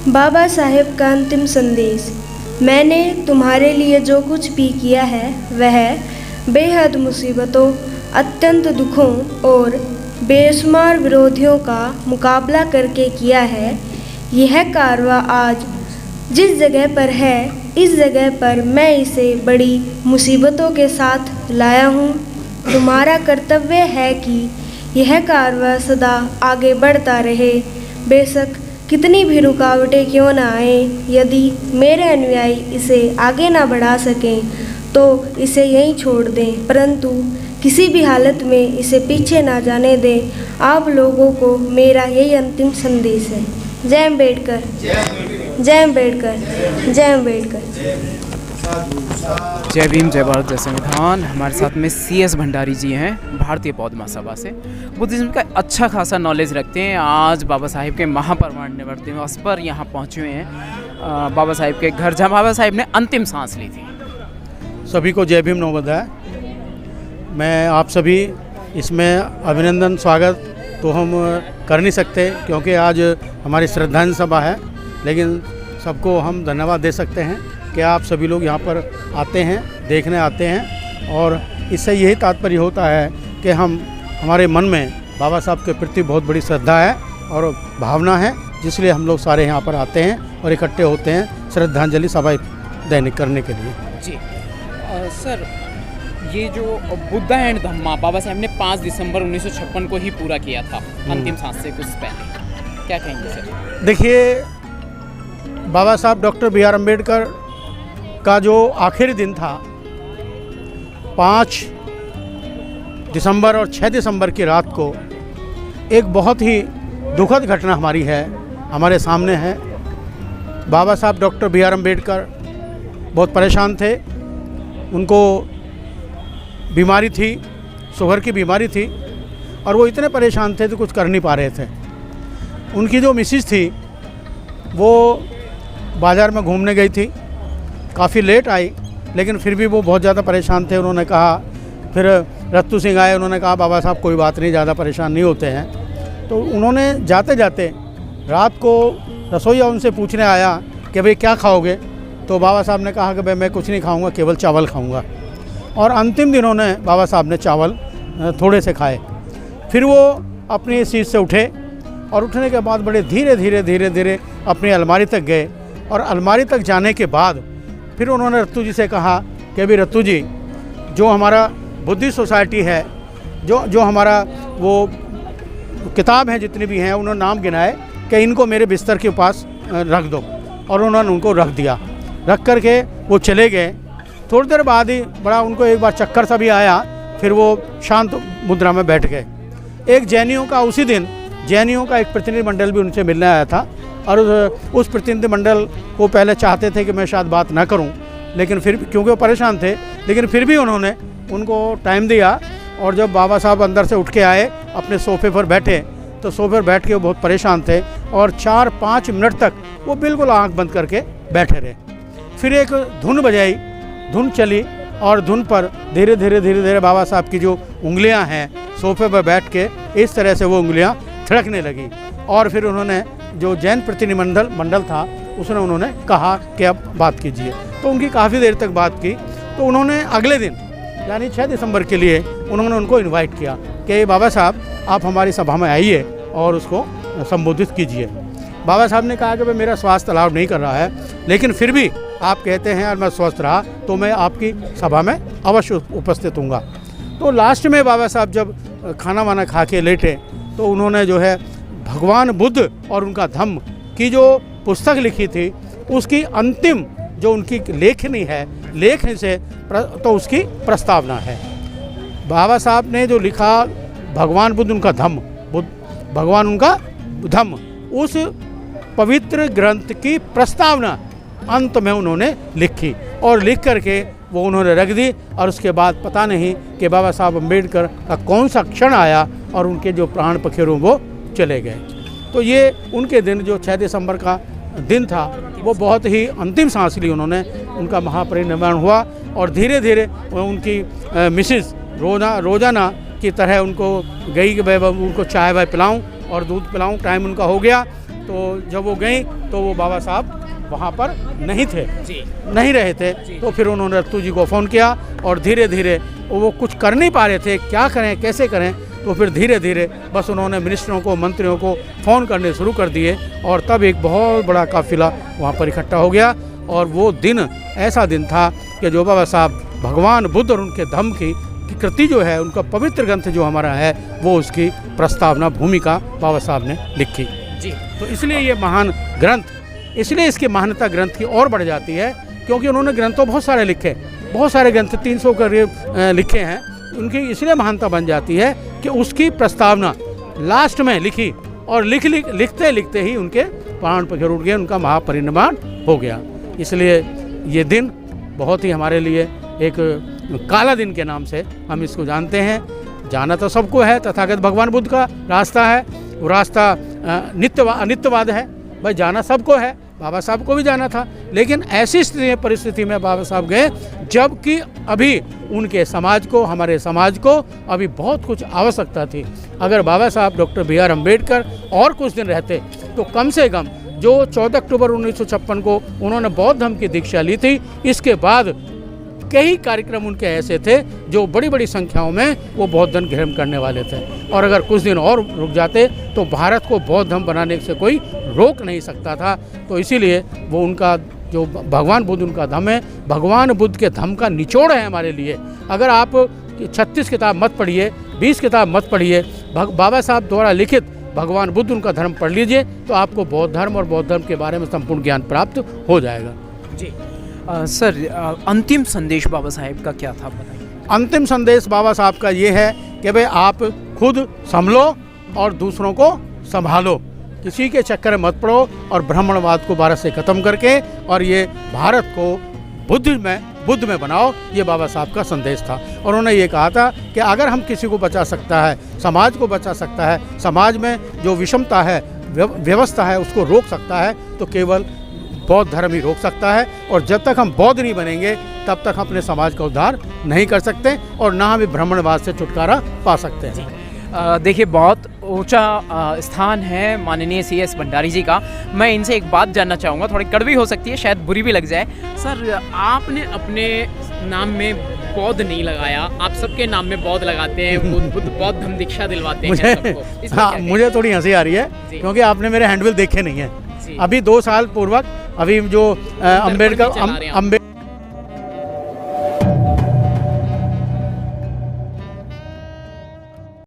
बाबा साहेब का अंतिम संदेश। मैंने तुम्हारे लिए जो कुछ भी किया है वह बेहद मुसीबतों, अत्यंत दुखों और बेशुमार विरोधियों का मुकाबला करके किया है। यह कारवां आज जिस जगह पर है, इस जगह पर मैं इसे बड़ी मुसीबतों के साथ लाया हूँ। तुम्हारा कर्तव्य है कि यह कारवां सदा आगे बढ़ता रहे, बेशक कितनी भी रुकावटें क्यों न आए। यदि मेरे अनुयायी इसे आगे ना बढ़ा सकें तो इसे यहीं छोड़ दें, परंतु किसी भी हालत में इसे पीछे ना जाने दें। आप लोगों को मेरा यही अंतिम संदेश है। जय अम्बेडकर, जय अम्बेडकर, जय अम्बेडकर। जय भीम, जय भारत, जय संविधान। हमारे साथ में CS भंडारी जी हैं, भारतीय बौद्ध महासभा से। बुद्धिज्म का अच्छा खासा नॉलेज रखते हैं। आज बाबा साहेब के महापरिनिर्वाण दिवस पर यहाँ पहुँचे हुए हैं, बाबा साहेब के घर, जहाँ बाबा साहेब ने अंतिम सांस ली थी। सभी को जय भीम नवोदय। मैं आप सभी इसमें अभिनंदन स्वागत तो हम कर नहीं सकते क्योंकि आज हमारी श्रद्धांजलि सभा है, लेकिन सबको हम धन्यवाद दे सकते हैं कि आप सभी लोग यहाँ पर आते हैं, देखने आते हैं। और इससे यही तात्पर्य होता है कि हमारे मन में बाबा साहब के प्रति बहुत बड़ी श्रद्धा है और भावना है, जिसलिए हम लोग सारे यहाँ पर आते हैं और इकट्ठे होते हैं श्रद्धांजलि सभा दैनिक करने के लिए। जी सर, ये जो बुद्धा एंड धम्मा बाबा साहब ने 5 दिसंबर 1956 को ही पूरा किया था, अंतिम सांस से कुछ पहले, क्या कहेंगे सर? देखिए, बाबा साहब डॉक्टर BR अम्बेडकर का जो आखिरी दिन था 5 दिसंबर और 6 दिसंबर की रात को, एक बहुत ही दुखद घटना हमारे सामने है। बाबा साहब डॉक्टर BR अम्बेडकर बहुत परेशान थे। उनको बीमारी थी, शुगर की बीमारी थी, और वो इतने परेशान थे तो कुछ कर नहीं पा रहे थे। उनकी जो मिसिस थी वो बाज़ार में घूमने गई थी, काफ़ी लेट आई, लेकिन फिर भी वो बहुत ज़्यादा परेशान थे। उन्होंने कहा, फिर रत्तू सिंह आए, उन्होंने कहा बाबा साहब कोई बात नहीं, ज़्यादा परेशान नहीं होते हैं। तो उन्होंने जाते जाते रात को रसोईया उनसे पूछने आया कि भाई क्या खाओगे, तो बाबा साहब ने कहा कि भाई मैं कुछ नहीं खाऊंगा, केवल चावल खाऊंगा। और अंतिम दिनों ने बाबा साहब ने चावल थोड़े से खाए। फिर वो अपनी सीट से उठे और उठने के बाद बड़े धीरे धीरे अपनी अलमारी तक गए, और अलमारी तक जाने के बाद फिर उन्होंने रत्तू जी से कहा कि भाई रत्तू जी, जो हमारा बुद्धिस्ट सोसाइटी है, जो हमारा वो किताब है जितनी भी हैं, उन्होंने नाम गिनाए कि इनको मेरे बिस्तर के पास रख दो, और उन्होंने उनको रख दिया। रख करके वो चले गए। थोड़ी देर बाद ही बड़ा उनको एक बार चक्कर सा भी आया, फिर वो शांत मुद्रा में बैठ गए। एक जैनियों का उसी दिन जैनियों का एक प्रतिनिधिमंडल भी उनसे मिलने आया था, और उस प्रतिनिधिमंडल को पहले चाहते थे कि मैं शायद बात ना करूं, लेकिन फिर क्योंकि वो परेशान थे, लेकिन फिर भी उन्होंने उनको टाइम दिया। और जब बाबा साहब अंदर से उठ के आए, अपने सोफ़े पर बैठे, तो सोफ़े पर बैठ के वो बहुत परेशान थे, और 4-5 मिनट तक वो बिल्कुल आँख बंद करके बैठे रहे। फिर एक धुन बजाई, धुन चली, और धुन पर धीरे धीरे बाबा साहब की जो उंगलियां हैं, सोफे पर बैठ के इस तरह से वो उंगलियां थिरकने लगी। और फिर उन्होंने जो जैन प्रतिनिधिमंडल था उसने उन्होंने कहा कि अब बात कीजिए। तो उनकी काफ़ी देर तक बात की। तो उन्होंने अगले दिन यानी 6 दिसंबर के लिए उन्होंने उनको इन्वाइट किया कि बाबा साहब आप हमारी सभा में आइए और उसको संबोधित कीजिए। बाबा साहब ने कहा कि भाई मेरा स्वास्थ्य अलाउ नहीं कर रहा है, लेकिन फिर भी आप कहते हैं और मैं स्वस्थ रहा तो मैं आपकी सभा में अवश्य उपस्थित हूँगा। तो लास्ट में बाबा साहब जब खाना वाना खा के लेटे, तो उन्होंने जो है भगवान बुद्ध और उनका धम्म की जो पुस्तक लिखी थी, उसकी अंतिम जो उनकी लेखनी है, लेखन से तो उसकी प्रस्तावना है। बाबा साहब ने जो लिखा भगवान बुद्ध उनका धम्म, भगवान उनका धम्म, उस पवित्र ग्रंथ की प्रस्तावना अंत में उन्होंने लिखी, और लिख करके वो उन्होंने रख दी। और उसके बाद पता नहीं कि बाबा साहब अम्बेडकर का कौन सा क्षण आया और उनके जो प्राण पखेरु वो चले गए। तो ये उनके दिन जो 6 दिसंबर का दिन था, वो बहुत ही अंतिम सांस ली उन्होंने, उनका महापरिनिर्वाण हुआ। और धीरे धीरे उनकी मिसेस रोजाना की तरह उनको गई कि उनको चाय वाय पिलाऊं और दूध पिलाऊं, टाइम उनका हो गया। तो जब वो गई तो वो बाबा साहब वहाँ पर नहीं थे, जी नहीं रहे थे। जी। तो फिर उन्होंने रत्तू जी को फ़ोन किया और धीरे धीरे वो कुछ कर नहीं पा रहे थे, क्या करें कैसे करें, तो फिर धीरे धीरे बस उन्होंने मिनिस्टरों को मंत्रियों को फ़ोन करने शुरू कर दिए और तब एक बहुत बड़ा काफ़िला वहाँ पर इकट्ठा हो गया। और वो दिन ऐसा दिन था कि जो बाबा साहब भगवान बुद्ध और उनके धम्म की कृति जो है, उनका पवित्र ग्रंथ जो हमारा है, वो उसकी प्रस्तावना भूमिका बाबा साहब ने लिखी। जी तो इसलिए ये महान ग्रंथ, इसलिए इसकी महानता ग्रंथ की और बढ़ जाती है क्योंकि उन्होंने ग्रंथ तो बहुत सारे लिखे, बहुत सारे ग्रंथ 300 करीब लिखे हैं, उनकी इसलिए महानता बन जाती है कि उसकी प्रस्तावना लास्ट में लिखी और लिखते लिखते ही उनके प्राण पखेरु उठ गए, उनका महापरिनिर्वाण हो गया। इसलिए ये दिन बहुत ही हमारे लिए एक काला दिन के नाम से हम इसको जानते हैं। जाना तो सबको है, तथागत भगवान बुद्ध का रास्ता है, वो रास्ता नित्यवाद है, भाई जाना सबको है, बाबा साहब को भी जाना था। लेकिन ऐसी परिस्थिति में बाबा साहब गए जबकि अभी उनके समाज को, हमारे समाज को अभी बहुत कुछ आवश्यकता थी। अगर बाबा साहब डॉक्टर बी.आर. अम्बेडकर और कुछ दिन रहते तो कम से कम जो 14 अक्टूबर 1956 को उन्होंने बौद्ध धर्म की दीक्षा ली थी, इसके बाद कई कार्यक्रम उनके ऐसे थे जो बड़ी बड़ी संख्याओं में वो बौद्ध धर्म ग्रहण करने वाले थे। और अगर कुछ दिन और रुक जाते तो भारत को बौद्ध धर्म बनाने से कोई रोक नहीं सकता था। तो इसीलिए वो उनका जो भगवान बुद्ध उनका धम्म है, भगवान बुद्ध के धम्म का निचोड़ है हमारे लिए। अगर आप 36 किताब मत पढ़िए, 20 किताब मत पढ़िए, बाबा साहब द्वारा लिखित भगवान बुद्ध उनका धर्म पढ़ लीजिए तो आपको बौद्ध धर्म और बौद्ध धर्म के बारे में संपूर्ण ज्ञान प्राप्त हो जाएगा। जी सर, अंतिम संदेश बाबा साहेब का क्या था बताइए। अंतिम संदेश बाबा साहब का ये है कि भाई आप खुद संभलो और दूसरों को संभालो, किसी के चक्कर में मत पड़ो और ब्राह्मणवाद को भारत से ख़त्म करके और ये भारत को बुद्ध में बनाओ, ये बाबा साहब का संदेश था। और उन्होंने ये कहा था कि अगर हम किसी को बचा सकता है, समाज को बचा सकता है, समाज में जो विषमता है, व्यवस्था है, उसको रोक सकता है तो केवल बौद्ध धर्म ही रोक सकता है। और जब तक हम बौद्ध नहीं बनेंगे तब तक अपने समाज का उद्धार नहीं कर सकते और ना हम ब्राह्मणवाद से छुटकारा पा सकते हैं। देखिए, बहुत ऊंचा स्थान है माननीय CS भंडारी जी का। मैं इनसे एक बात जानना चाहूँगा, थोड़ी कड़वी हो सकती है, शायद बुरी भी लग जाए। सर, आपने अपने नाम में बौद्ध नहीं लगाया, आप सबके नाम में बौद्ध लगाते हैं, बौद्ध धम्म दीक्षा दिलवाते हैं सबको। हाँ, मुझे थोड़ी हंसी आ रही है क्योंकि आपने मेरे हैंडबिल देखे नहीं है। अभी 2 साल पूर्वक अभी जो